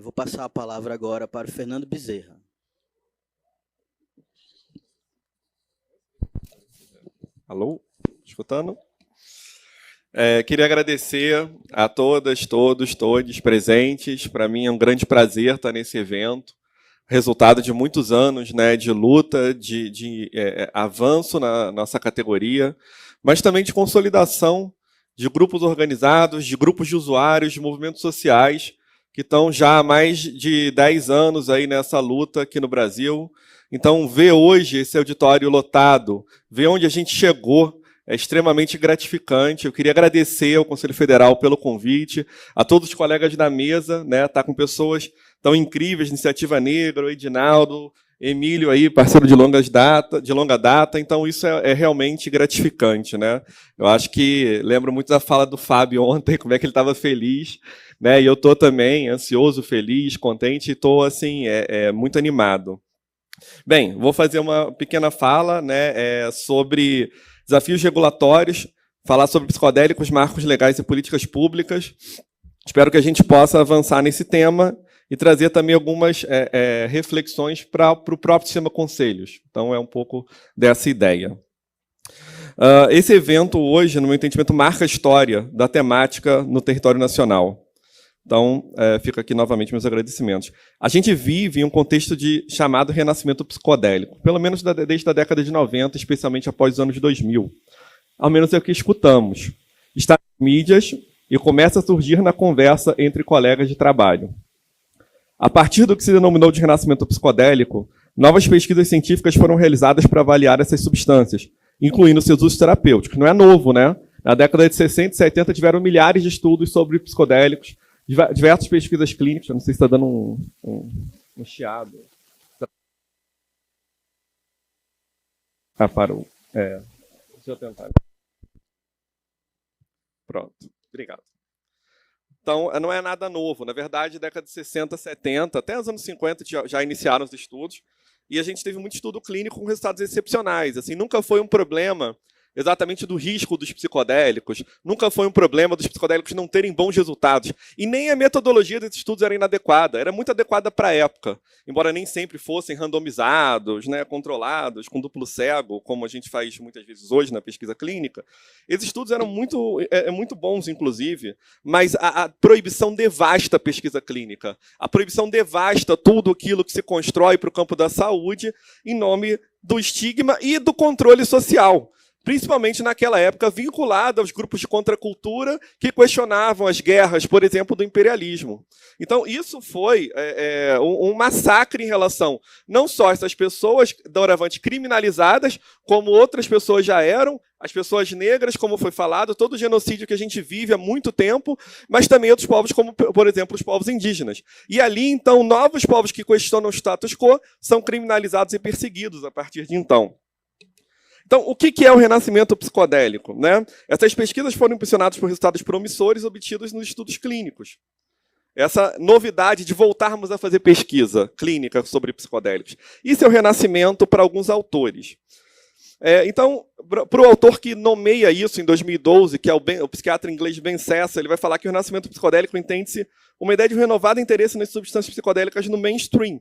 Vou passar a palavra agora para o Fernando Bezerra. Alô? Escutando? Queria agradecer a todas, todos presentes. Para mim é um grande prazer estar nesse evento. Resultado de muitos anos, né, de luta, de avanço na nossa categoria, mas também de consolidação de grupos organizados, de grupos de usuários, de movimentos sociais, que estão já há mais de 10 anos aí nessa luta aqui no Brasil. Então, ver hoje esse auditório lotado, ver onde a gente chegou, é extremamente gratificante. Eu queria agradecer ao Conselho Federal pelo convite, a todos os colegas da mesa, né, tá com pessoas tão incríveis, Iniciativa Negra, o Edinaldo, Emílio aí, parceiro de longa data, então isso é realmente gratificante, né? Eu acho que lembro muito da fala do Fábio ontem, como é que ele estava feliz, né? E eu estou também ansioso, feliz, contente, e estou assim, muito animado. Bem, vou fazer uma pequena fala, né, sobre desafios regulatórios, falar sobre psicodélicos, marcos legais e políticas públicas. Espero que a gente possa avançar nesse tema e trazer também algumas reflexões para o próprio sistema Conselhos. Então, é um pouco dessa ideia. Esse evento hoje, no meu entendimento, marca a história da temática no território nacional. Então, fica aqui novamente meus agradecimentos. A gente vive em um contexto de chamado renascimento psicodélico, pelo menos desde a década de 90, especialmente após os anos 2000. Ao menos é o que escutamos. Está nas mídias e começa a surgir na conversa entre colegas de trabalho. A partir do que se denominou de renascimento psicodélico, novas pesquisas científicas foram realizadas para avaliar essas substâncias, incluindo seus usos terapêuticos. Não é novo, né? Na década de 60 e 70 tiveram milhares de estudos sobre psicodélicos, diversas pesquisas clínicas. Eu não sei se está dando um chiado. Parou. Deixa eu tentar. Pronto, obrigado. Então, não é nada novo. Na verdade, década de 60, 70, até os anos 50 já iniciaram os estudos, e a gente teve muito estudo clínico com resultados excepcionais. Assim, nunca foi um problema exatamente do risco dos psicodélicos, nunca foi um problema dos psicodélicos não terem bons resultados, e nem a metodologia desses estudos era inadequada, era muito adequada para a época, embora nem sempre fossem randomizados, né, controlados, com duplo cego, como a gente faz muitas vezes hoje na pesquisa clínica. Esses estudos eram muito bons, inclusive, mas a proibição devasta a pesquisa clínica, a proibição devasta tudo aquilo que se constrói para o campo da saúde em nome do estigma e do controle social, principalmente naquela época vinculada aos grupos de contracultura que questionavam as guerras, por exemplo, do imperialismo. Então, isso foi um massacre em relação não só a essas pessoas, doravante criminalizadas, como outras pessoas já eram, as pessoas negras, como foi falado, todo o genocídio que a gente vive há muito tempo, mas também outros povos, como, por exemplo, os povos indígenas. E ali, então, novos povos que questionam o status quo são criminalizados e perseguidos a partir de então. Então, o que é o renascimento psicodélico, né? Essas pesquisas foram impulsionadas por resultados promissores obtidos nos estudos clínicos. Essa novidade de voltarmos a fazer pesquisa clínica sobre psicodélicos. Isso é o renascimento para alguns autores. Então, para o autor que nomeia isso em 2012, que é o psiquiatra inglês Ben Sessa, ele vai falar que o renascimento psicodélico entende-se uma ideia de um renovado interesse nas substâncias psicodélicas no mainstream,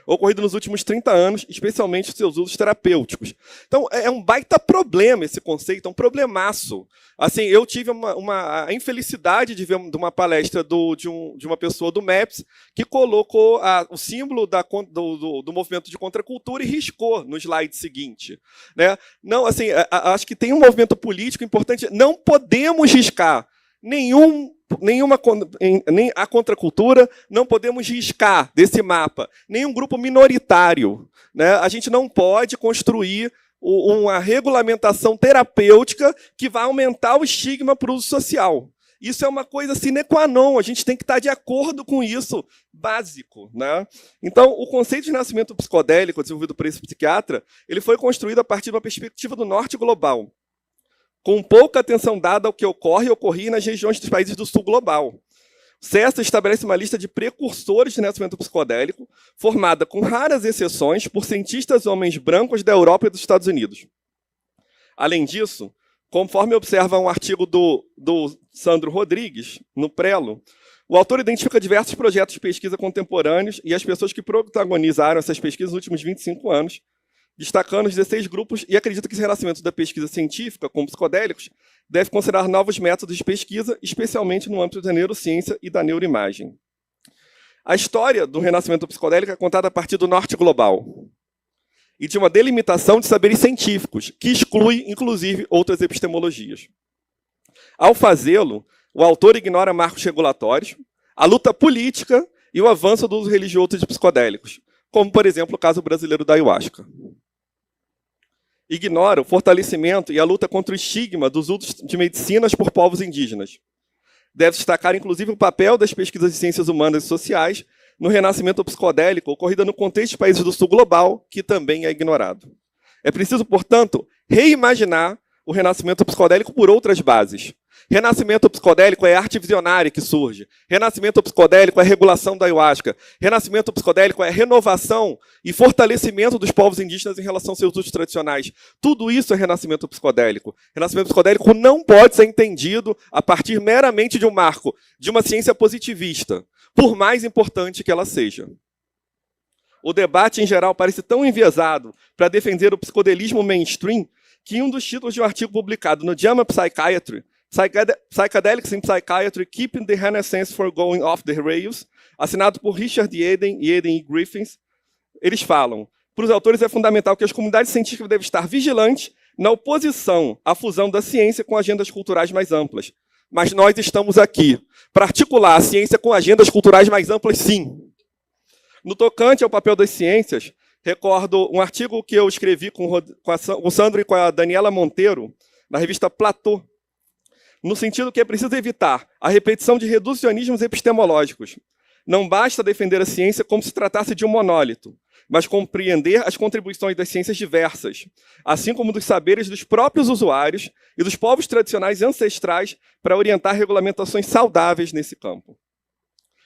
ocorrido nos últimos 30 anos, especialmente seus usos terapêuticos. Então, é um baita problema esse conceito, é um problemaço. Assim, eu tive a infelicidade de ver uma palestra de uma pessoa do MEPS que colocou o símbolo do movimento de contracultura e riscou no slide seguinte, né? Não, assim, acho que tem um movimento político importante. Não podemos riscar nem a contracultura, não podemos riscar desse mapa nenhum grupo minoritário, né? A gente não pode construir uma regulamentação terapêutica que vai aumentar o estigma para o uso social. Isso é uma coisa sine qua non, a gente tem que estar de acordo com isso, básico, né? Então, o conceito de renascimento psicodélico, desenvolvido por esse psiquiatra, ele foi construído a partir de uma perspectiva do norte global, com pouca atenção dada ao que ocorre e ocorria nas regiões dos países do sul global. Sessa estabelece uma lista de precursores de renascimento psicodélico, formada, com raras exceções, por cientistas homens brancos da Europa e dos Estados Unidos. Além disso, conforme observa um artigo do Sandro Rodrigues, no Prelo, O autor identifica diversos projetos de pesquisa contemporâneos e as pessoas que protagonizaram essas pesquisas nos últimos 25 anos, destacando os 16 grupos e acredita que esse renascimento da pesquisa científica com psicodélicos deve considerar novos métodos de pesquisa, especialmente no âmbito da neurociência e da neuroimagem. A história do renascimento psicodélico é contada a partir do norte global e de uma delimitação de saberes científicos, que exclui, inclusive, outras epistemologias. Ao fazê-lo, o autor ignora marcos regulatórios, a luta política e o avanço do uso religioso de psicodélicos, como, por exemplo, o caso brasileiro da ayahuasca. Ignora o fortalecimento e a luta contra o estigma dos usos de medicinas por povos indígenas. Deve destacar, inclusive, o papel das pesquisas de ciências humanas e sociais no renascimento psicodélico ocorrido no contexto de países do sul global, que também é ignorado. É preciso, portanto, reimaginar o renascimento psicodélico por outras bases. Renascimento psicodélico é arte visionária que surge. Renascimento psicodélico é regulação da ayahuasca. Renascimento psicodélico é renovação e fortalecimento dos povos indígenas em relação aos seus usos tradicionais. Tudo isso é renascimento psicodélico. Renascimento psicodélico não pode ser entendido a partir meramente de um marco de uma ciência positivista, por mais importante que ela seja. O debate, em geral, parece tão enviesado para defender o psicodelismo mainstream que um dos títulos de um artigo publicado no JAMA Psychiatry, Psychedelics in Psychiatry, Keeping the Renaissance from Going Off the Rails, assinado por Richard Eden e Eden E. Griffiths, eles falam: para os autores é fundamental que as comunidades científicas devem estar vigilantes na oposição à fusão da ciência com agendas culturais mais amplas. Mas nós estamos aqui para articular a ciência com agendas culturais mais amplas, sim. No tocante ao papel das ciências, recordo um artigo que eu escrevi com o Sandro e com a Daniela Monteiro, na revista Platô, no sentido que é preciso evitar a repetição de reducionismos epistemológicos. Não basta defender a ciência como se tratasse de um monólito, mas compreender as contribuições das ciências diversas, assim como dos saberes dos próprios usuários e dos povos tradicionais e ancestrais para orientar regulamentações saudáveis nesse campo.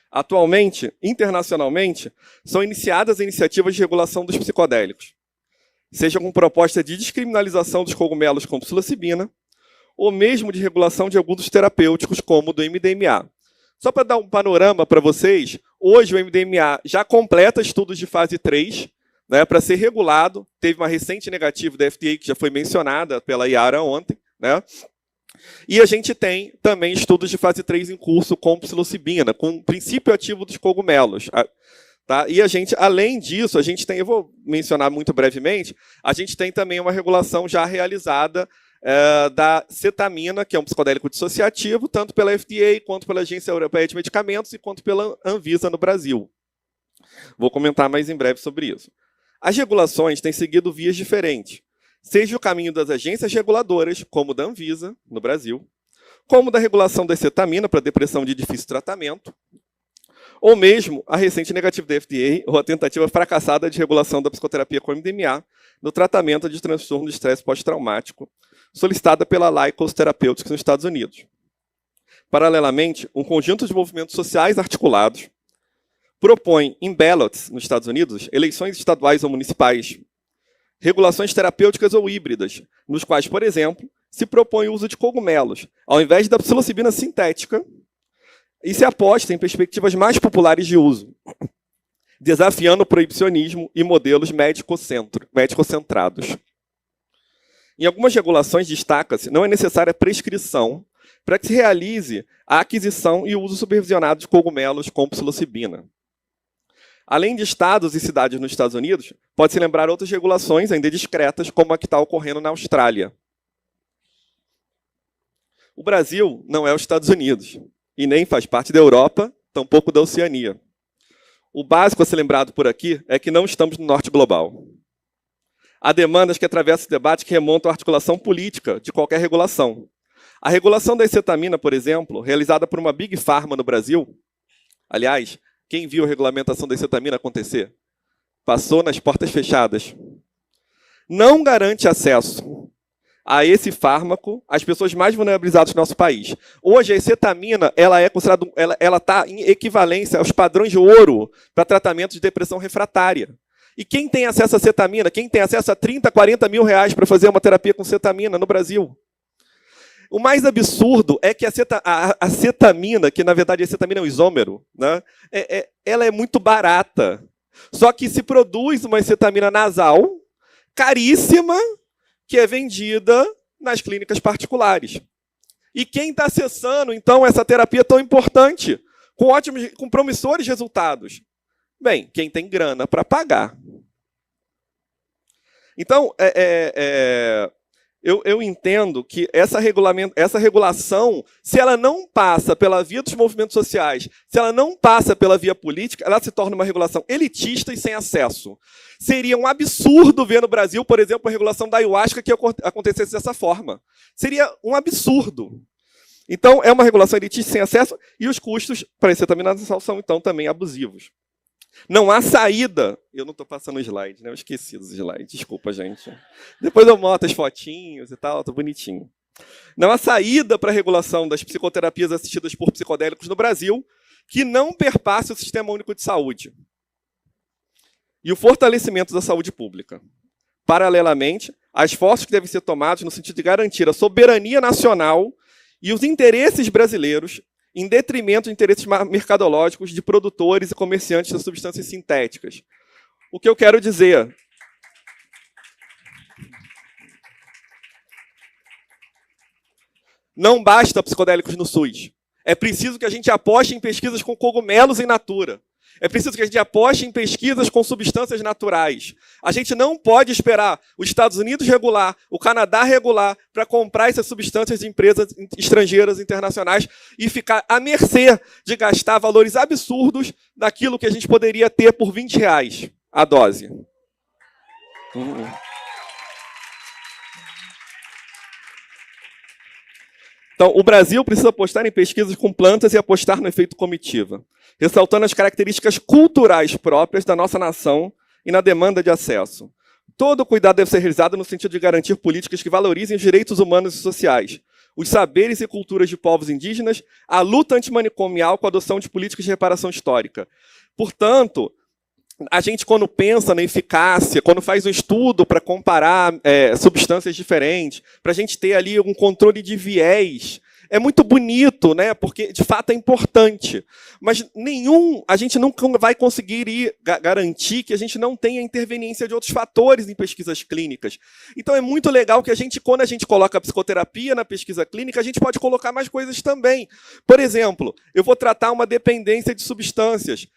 Atualmente, internacionalmente, são iniciadas iniciativas de regulação dos psicodélicos, seja com proposta de descriminalização dos cogumelos como psilocibina, ou mesmo de regulação de alguns terapêuticos, como o do MDMA. Só para dar um panorama para vocês, hoje o MDMA já completa estudos de fase 3, né, para ser regulado. Teve uma recente negativa da FDA, que já foi mencionada pela Yara ontem, né? E a gente tem também estudos de fase 3 em curso com psilocibina, com o princípio ativo dos cogumelos. Tá? E a gente, além disso, a gente tem, eu vou mencionar muito brevemente, a gente tem também uma regulação já realizada da cetamina, que é um psicodélico dissociativo, tanto pela FDA, quanto pela Agência Europeia de Medicamentos, e quanto pela Anvisa no Brasil. Vou comentar mais em breve sobre isso. As regulações têm seguido vias diferentes, seja o caminho das agências reguladoras, como da Anvisa, no Brasil, como da regulação da cetamina para depressão de difícil tratamento, ou mesmo a recente negativa da FDA, ou a tentativa fracassada de regulação da psicoterapia com MDMA no tratamento de transtorno de estresse pós-traumático, solicitada pela Lykos Therapeutics nos Estados Unidos. Paralelamente, um conjunto de movimentos sociais articulados propõe, em ballots nos Estados Unidos, eleições estaduais ou municipais, regulações terapêuticas ou híbridas, nos quais, por exemplo, se propõe o uso de cogumelos, ao invés da psilocibina sintética, e se aposta em perspectivas mais populares de uso, desafiando o proibicionismo e modelos médico-centrados. Em algumas regulações, destaca-se, não é necessária prescrição para que se realize a aquisição e o uso supervisionado de cogumelos com psilocibina. Além de estados e cidades nos Estados Unidos, pode-se lembrar outras regulações ainda discretas, como a que está ocorrendo na Austrália. O Brasil não é os Estados Unidos, e nem faz parte da Europa, tampouco da Oceania. O básico a ser lembrado por aqui é que não estamos no norte global. Há demandas que atravessam esse debate que remontam à articulação política de qualquer regulação. A regulação da cetamina, por exemplo, realizada por uma Big Pharma no Brasil, aliás, quem viu a regulamentação da cetamina acontecer? Passou nas portas fechadas. Não garante acesso a esse fármaco às pessoas mais vulnerabilizadas do nosso país. Hoje, a cetamina ela é considerada, ela está em equivalência aos padrões de ouro para tratamento de depressão refratária. E quem tem acesso a cetamina? Quem tem acesso a 30, 40 mil reais para fazer uma terapia com cetamina no Brasil? o mais absurdo é que a acetamina, que na verdade a acetamina é um isômero, né, ela é muito barata. Só que se produz uma acetamina nasal, caríssima, que é vendida nas clínicas particulares. E quem está acessando, então, essa terapia tão importante, com promissores resultados? Bem, quem tem grana para pagar. Então, eu entendo que essa regulação, se ela não passa pela via dos movimentos sociais, se ela não passa pela via política, ela se torna uma regulação elitista e sem acesso. Seria um absurdo ver no Brasil, por exemplo, a regulação da ayahuasca que acontecesse dessa forma. Seria um absurdo. Então, é uma regulação elitista sem acesso e os custos para essa contaminação são, então, também abusivos. Não há saída. Eu não estou passando o slide, né? Eu esqueci dos slides. Desculpa, gente. Depois eu mostro as fotinhos e tal, estou bonitinho. Não há saída para a regulação das psicoterapias assistidas por psicodélicos no Brasil que não perpasse o Sistema Único de Saúde e o fortalecimento da saúde pública. Paralelamente, há esforços que devem ser tomados no sentido de garantir a soberania nacional e os interesses brasileiros em detrimento de interesses mercadológicos de produtores e comerciantes de substâncias sintéticas. O que eu quero dizer? Não basta psicodélicos no SUS. É preciso que a gente aposte em pesquisas com cogumelos em natura. É preciso que a gente aposte em pesquisas com substâncias naturais. A gente não pode esperar os Estados Unidos regular, o Canadá regular, para comprar essas substâncias de empresas estrangeiras, internacionais, e ficar à mercê de gastar valores absurdos daquilo que a gente poderia ter por R$20 a dose. Então, o Brasil precisa apostar em pesquisas com plantas e apostar no efeito comitiva, ressaltando as características culturais próprias da nossa nação e na demanda de acesso. Todo cuidado deve ser realizado no sentido de garantir políticas que valorizem os direitos humanos e sociais, os saberes e culturas de povos indígenas, a luta antimanicomial com a adoção de políticas de reparação histórica. Portanto, a gente, quando pensa na eficácia, quando faz um estudo para comparar substâncias diferentes, para a gente ter ali um controle de viés, é muito bonito, né? Porque de fato é importante. Mas a gente nunca vai conseguir garantir que a gente não tenha interveniência de outros fatores em pesquisas clínicas. Então é muito legal que quando a gente coloca a psicoterapia na pesquisa clínica, a gente pode colocar mais coisas também. Por exemplo, eu vou tratar uma dependência de substâncias.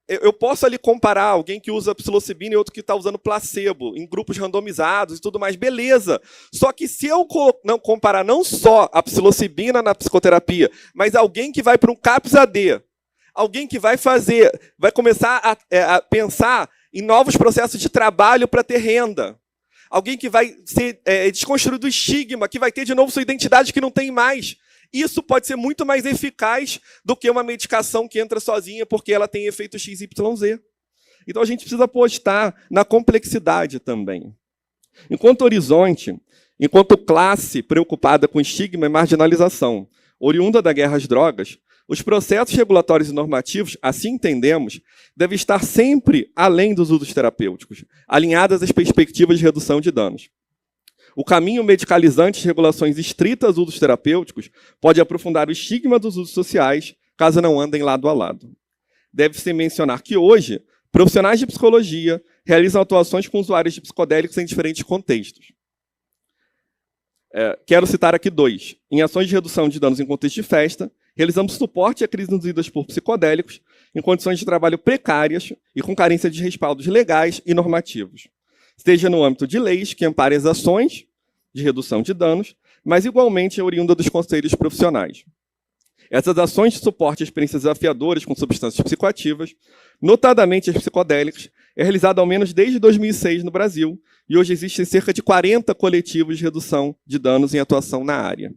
Eu posso ali comparar alguém que usa psilocibina e outro que está usando placebo, em grupos randomizados e tudo mais, beleza. Só que se eu não comparar não só a psilocibina na psicoterapia, mas alguém que vai para um CAPS-AD, alguém que vai começar a pensar em novos processos de trabalho para ter renda, alguém que vai ser desconstruído do estigma, que vai ter de novo sua identidade que não tem mais. Isso pode ser muito mais eficaz do que uma medicação que entra sozinha porque ela tem efeito XYZ. Então, a gente precisa apostar na complexidade também. Enquanto horizonte, enquanto classe preocupada com estigma e marginalização, oriunda da guerra às drogas, os processos regulatórios e normativos, assim entendemos, devem estar sempre além dos usos terapêuticos, alinhadas às perspectivas de redução de danos. O caminho medicalizante de regulações estritas aos usos terapêuticos pode aprofundar o estigma dos usos sociais, caso não andem lado a lado. Deve-se mencionar que hoje, profissionais de psicologia realizam atuações com usuários de psicodélicos em diferentes contextos. Quero citar aqui 2. Em ações de redução de danos em contexto de festa, realizamos suporte a crises induzidas por psicodélicos em condições de trabalho precárias e com carência de respaldos legais e normativos. Seja no âmbito de leis que amparem as ações de redução de danos, mas igualmente é oriunda dos conselhos profissionais. Essas ações de suporte a experiências desafiadoras com substâncias psicoativas, notadamente as psicodélicas, é realizada ao menos desde 2006 no Brasil, e hoje existem cerca de 40 coletivos de redução de danos em atuação na área.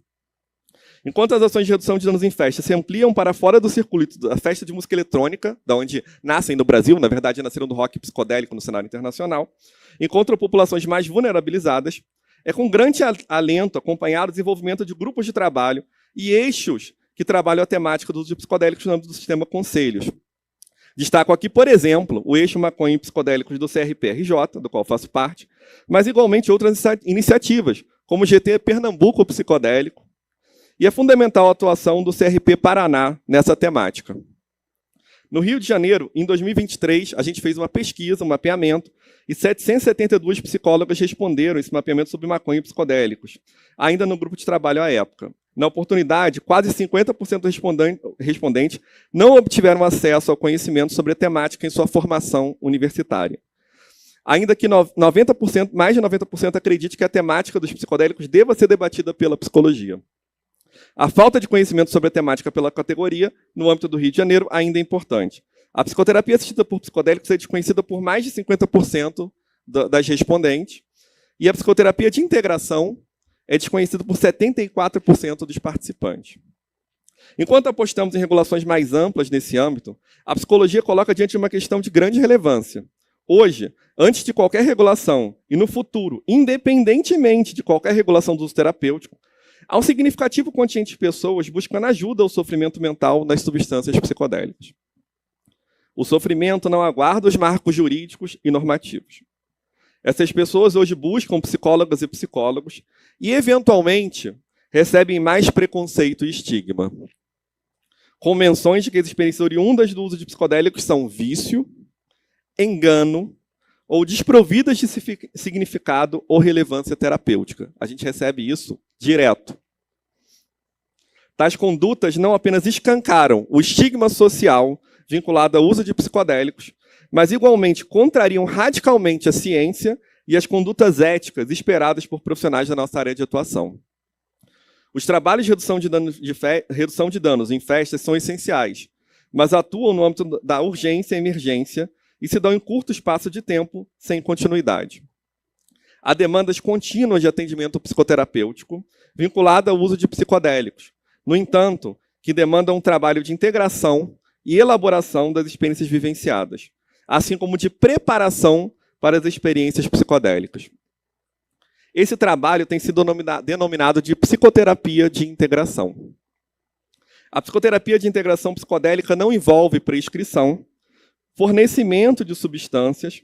Enquanto as ações de redução de danos em festa se ampliam para fora do circuito da festa de música eletrônica, da onde nascem no Brasil, na verdade nasceram do rock psicodélico no cenário internacional, encontram populações mais vulnerabilizadas, é com grande alento acompanhar o desenvolvimento de grupos de trabalho e eixos que trabalham a temática do uso de psicodélicos no âmbito do sistema conselhos. Destaco aqui, por exemplo, o eixo maconha e psicodélicos do CRPRJ, do qual faço parte, mas igualmente outras iniciativas, como o GT Pernambuco Psicodélico, e é fundamental a atuação do CRP Paraná nessa temática. No Rio de Janeiro, em 2023, a gente fez uma pesquisa, um mapeamento, e 772 psicólogas responderam esse mapeamento sobre maconha e psicodélicos, ainda no grupo de trabalho à época. Na oportunidade, quase 50% dos respondentes não obtiveram acesso ao conhecimento sobre a temática em sua formação universitária. Ainda que 90%, mais de 90% acredite que a temática dos psicodélicos deva ser debatida pela psicologia. A falta de conhecimento sobre a temática pela categoria, no âmbito do Rio de Janeiro, ainda é importante. A psicoterapia assistida por psicodélicos é desconhecida por mais de 50% das respondentes, e a psicoterapia de integração é desconhecida por 74% dos participantes. Enquanto apostamos em regulações mais amplas nesse âmbito, a psicologia coloca diante de uma questão de grande relevância. Hoje, antes de qualquer regulação, e no futuro, independentemente de qualquer regulação do uso terapêutico, há um significativo contingente de pessoas buscando ajuda ao sofrimento mental das substâncias psicodélicas. O sofrimento não aguarda os marcos jurídicos e normativos. Essas pessoas hoje buscam psicólogas e psicólogos e, eventualmente, recebem mais preconceito e estigma. Convenções de que as experiências oriundas do uso de psicodélicos são vício, engano ou desprovidas de significado ou relevância terapêutica. A gente recebe isso direto. Tais condutas não apenas escancaram o estigma social vinculado ao uso de psicodélicos, mas igualmente contrariam radicalmente a ciência e as condutas éticas esperadas por profissionais da nossa área de atuação. Os trabalhos de redução de danos em festas são essenciais, mas atuam no âmbito da urgência e emergência e se dão em curto espaço de tempo, sem continuidade. Há demandas contínuas de atendimento psicoterapêutico vinculado ao uso de psicodélicos, no entanto, que demandam um trabalho de integração e elaboração das experiências vivenciadas, assim como de preparação para as experiências psicodélicas. Esse trabalho tem sido denominado de psicoterapia de integração. A psicoterapia de integração psicodélica não envolve prescrição, fornecimento de substâncias,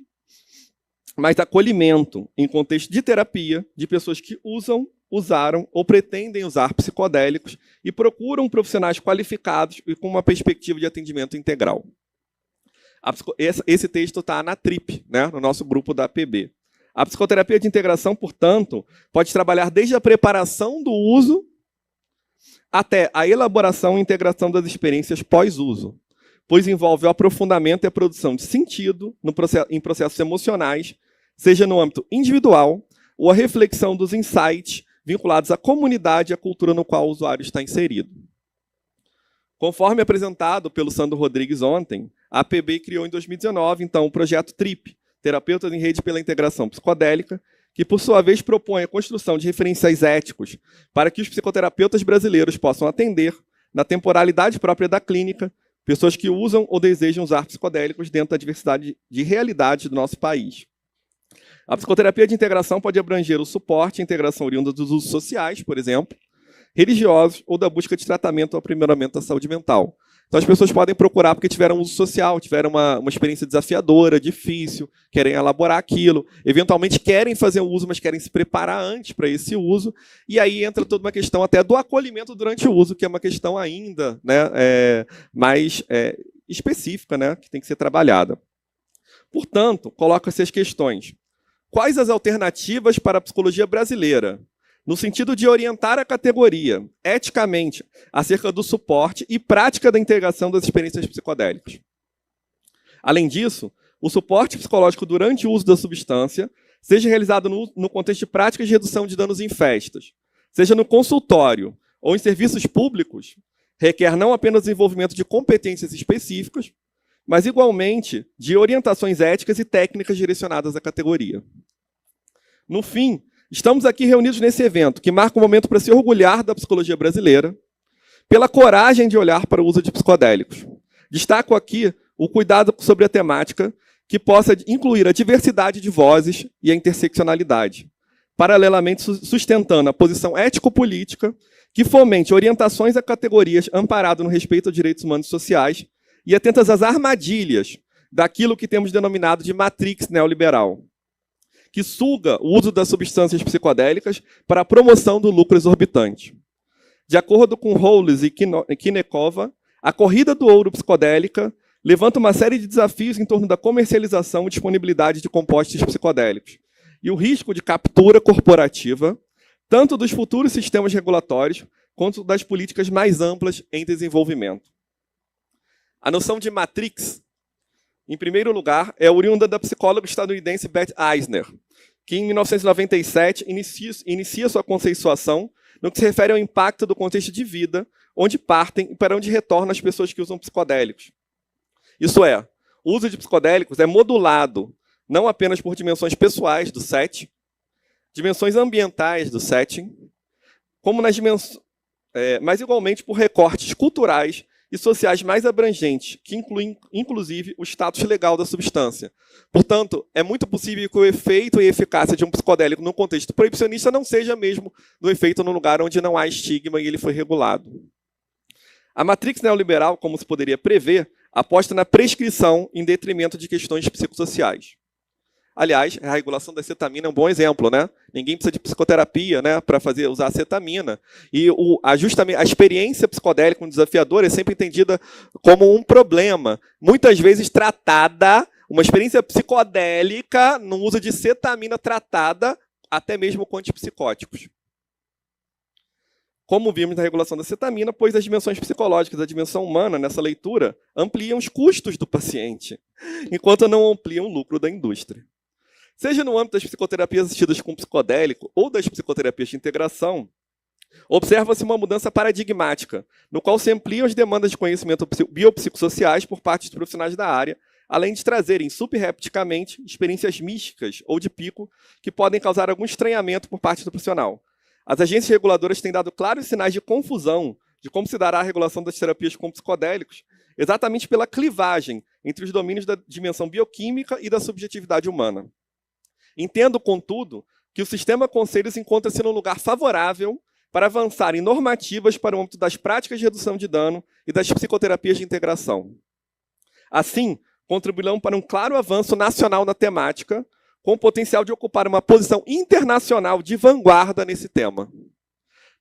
mas acolhimento, em contexto de terapia, de pessoas que usam, usaram ou pretendem usar psicodélicos e procuram profissionais qualificados e com uma perspectiva de atendimento integral. Esse texto está na TRIP, né, no nosso grupo da APB. A psicoterapia de integração, portanto, pode trabalhar desde a preparação do uso até a elaboração e integração das experiências pós-uso, pois envolve o aprofundamento e a produção de sentido em processos emocionais, seja no âmbito individual ou a reflexão dos insights vinculados à comunidade e à cultura no qual o usuário está inserido. Conforme apresentado pelo Sandro Rodrigues ontem, a APB criou em 2019, então, o projeto TRIP, Terapeutas em Rede pela Integração Psicodélica, que, por sua vez, propõe a construção de referenciais éticos para que os psicoterapeutas brasileiros possam atender, na temporalidade própria da clínica, pessoas que usam ou desejam usar psicodélicos dentro da diversidade de realidades do nosso país. A psicoterapia de integração pode abranger o suporte e integração oriunda dos usos sociais, por exemplo, religiosos ou da busca de tratamento ou aprimoramento da saúde mental. Então, as pessoas podem procurar porque tiveram uso social, tiveram uma experiência desafiadora, difícil, querem elaborar aquilo, eventualmente querem fazer o uso, mas querem se preparar antes para esse uso, e aí entra toda uma questão até do acolhimento durante o uso, que é uma questão ainda, né, mais específica, né, que tem que ser trabalhada. Portanto, coloca-se as questões. Quais as alternativas para a psicologia brasileira, no sentido de orientar a categoria, eticamente, acerca do suporte e prática da integração das experiências psicodélicas? Além disso, o suporte psicológico durante o uso da substância seja realizado no contexto de práticas de redução de danos em festas, seja no consultório ou em serviços públicos, requer não apenas o desenvolvimento de competências específicas, mas, igualmente, de orientações éticas e técnicas direcionadas à categoria. No fim, estamos aqui reunidos nesse evento, que marca um momento para se orgulhar da psicologia brasileira, pela coragem de olhar para o uso de psicodélicos. Destaco aqui o cuidado sobre a temática, que possa incluir a diversidade de vozes e a interseccionalidade, paralelamente sustentando a posição ético-política que fomente orientações a categorias amparadas no respeito aos direitos humanos e sociais e atentas às armadilhas daquilo que temos denominado de matrix neoliberal, que suga o uso das substâncias psicodélicas para a promoção do lucro exorbitante. De acordo com Hollis e Kinekova, a corrida do ouro psicodélica levanta uma série de desafios em torno da comercialização e disponibilidade de compostos psicodélicos e o risco de captura corporativa, tanto dos futuros sistemas regulatórios quanto das políticas mais amplas em desenvolvimento. A noção de Matrix, em primeiro lugar, é oriunda da psicóloga estadunidense Beth Eisner, que em 1997 inicia sua conceituação no que se refere ao impacto do contexto de vida, onde partem e para onde retornam as pessoas que usam psicodélicos. Isso é, o uso de psicodélicos é modulado não apenas por dimensões pessoais do setting, dimensões ambientais do setting, como nas dimensões, mas igualmente por recortes culturais e sociais mais abrangentes, que incluem, inclusive, o status legal da substância. Portanto, é muito possível que o efeito e eficácia de um psicodélico no contexto proibicionista não seja mesmo do efeito no lugar onde não há estigma e ele foi regulado. A matrix neoliberal, como se poderia prever, aposta na prescrição em detrimento de questões psicossociais. Aliás, a regulação da cetamina é um bom exemplo, né? Ninguém precisa de psicoterapia, né, para usar a cetamina. E justamente a experiência psicodélica, um desafiador, é sempre entendida como um problema. Muitas vezes tratada, uma experiência psicodélica no uso de cetamina tratada até mesmo com antipsicóticos. Como vimos na regulação da cetamina, pois as dimensões psicológicas da dimensão humana, nessa leitura, ampliam os custos do paciente, enquanto não ampliam o lucro da indústria. Seja no âmbito das psicoterapias assistidas com psicodélico ou das psicoterapias de integração, observa-se uma mudança paradigmática, no qual se ampliam as demandas de conhecimento biopsicossociais por parte dos profissionais da área, além de trazerem subrepticamente experiências místicas ou de pico que podem causar algum estranhamento por parte do profissional. As agências reguladoras têm dado claros sinais de confusão de como se dará a regulação das terapias com psicodélicos, exatamente pela clivagem entre os domínios da dimensão bioquímica e da subjetividade humana. Entendo, contudo, que o sistema conselhos encontra-se num lugar favorável para avançar em normativas para o âmbito das práticas de redução de dano e das psicoterapias de integração. Assim, contribuirão para um claro avanço nacional na temática, com o potencial de ocupar uma posição internacional de vanguarda nesse tema.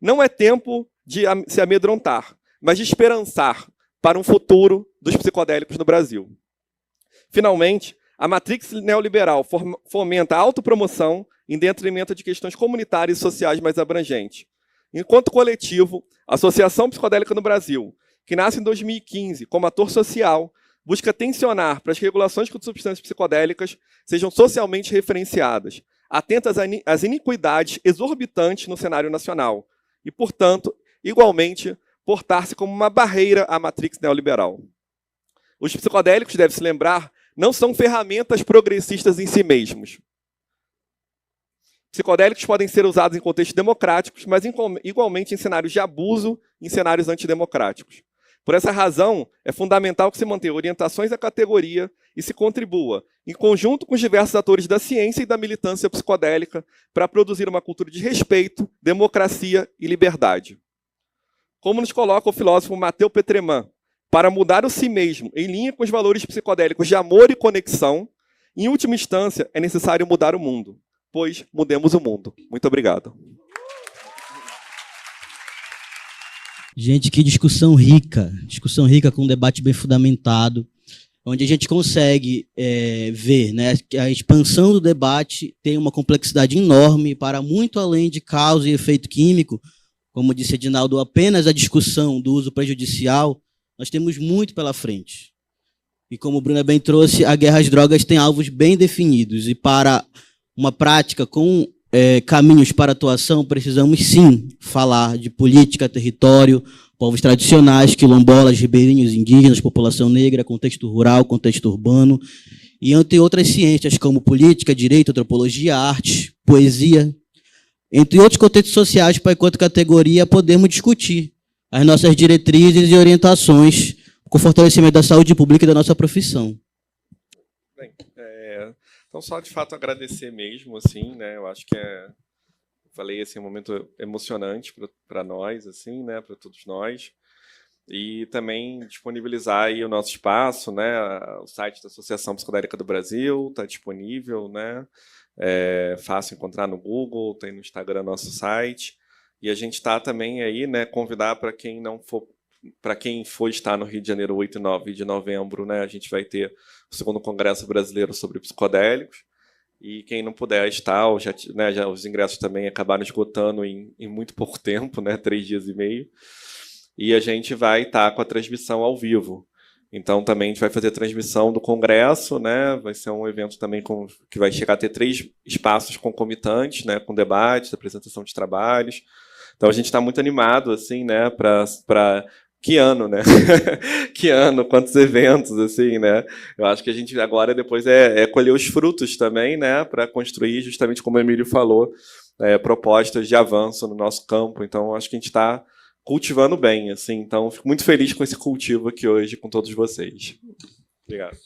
Não é tempo de se amedrontar, mas de esperançar para um futuro dos psicodélicos no Brasil. Finalmente, a matrix neoliberal fomenta a autopromoção em detrimento de questões comunitárias e sociais mais abrangentes. Enquanto coletivo, a Associação Psicodélica no Brasil, que nasce em 2015 como ator social, busca tensionar para as regulações com substâncias psicodélicas sejam socialmente referenciadas, atentas às iniquidades exorbitantes no cenário nacional e, portanto, igualmente, portar-se como uma barreira à matrix neoliberal. Os psicodélicos, deve-se lembrar, não são ferramentas progressistas em si mesmos. Psicodélicos podem ser usados em contextos democráticos, mas igualmente em cenários de abuso, em cenários antidemocráticos. Por essa razão, é fundamental que se mantenha orientações à categoria e se contribua, em conjunto com os diversos atores da ciência e da militância psicodélica, para produzir uma cultura de respeito, democracia e liberdade. Como nos coloca o filósofo Matteo Petreman, para mudar o si mesmo, em linha com os valores psicodélicos de amor e conexão, em última instância, é necessário mudar o mundo. Pois, mudemos o mundo. Muito obrigado. Gente, que discussão rica com um debate bem fundamentado, onde a gente consegue ver, né, que a expansão do debate tem uma complexidade enorme para muito além de causa e efeito químico, como disse Edinaldo, apenas a discussão do uso prejudicial. Nós temos muito pela frente. E como o Bruna bem trouxe, a guerra às drogas tem alvos bem definidos. E para uma prática com caminhos para atuação, precisamos sim falar de política, território, povos tradicionais, quilombolas, ribeirinhos, indígenas, população negra, contexto rural, contexto urbano, e entre outras ciências como política, direito, antropologia, arte, poesia, entre outros contextos sociais, para enquanto categoria podemos discutir as nossas diretrizes e orientações com o fortalecimento da saúde pública e da nossa profissão. Bem, então só de fato agradecer mesmo, assim, né? Eu acho que falei assim, um momento emocionante para nós, assim, né? Para todos nós. E também disponibilizar aí o nosso espaço, né? O site da Associação Psicodélica do Brasil está disponível, né? É fácil encontrar no Google, tem no Instagram nosso site. E a gente está também aí, né? Convidar para quem não for, para quem for estar no Rio de Janeiro 8 e 9 de novembro, né? A gente vai ter o segundo Congresso Brasileiro sobre Psicodélicos. E quem não puder estar, ou já, né, já os ingressos também acabaram esgotando em muito pouco tempo, né? 3 dias e meio. E a gente vai estar com a transmissão ao vivo. Então, também a gente vai fazer a transmissão do congresso, né? Vai ser um evento também que vai chegar a ter 3 espaços concomitantes, né? Com debates, apresentação de trabalhos. Então, a gente está muito animado, assim, né? Para que ano, né? Que ano, quantos eventos, assim, né? Eu acho que a gente agora, depois, é colher os frutos também, né? Para construir, justamente como o Emílio falou, propostas de avanço no nosso campo. Então, acho que a gente está cultivando bem, assim. Então, fico muito feliz com esse cultivo aqui hoje com todos vocês. Obrigado.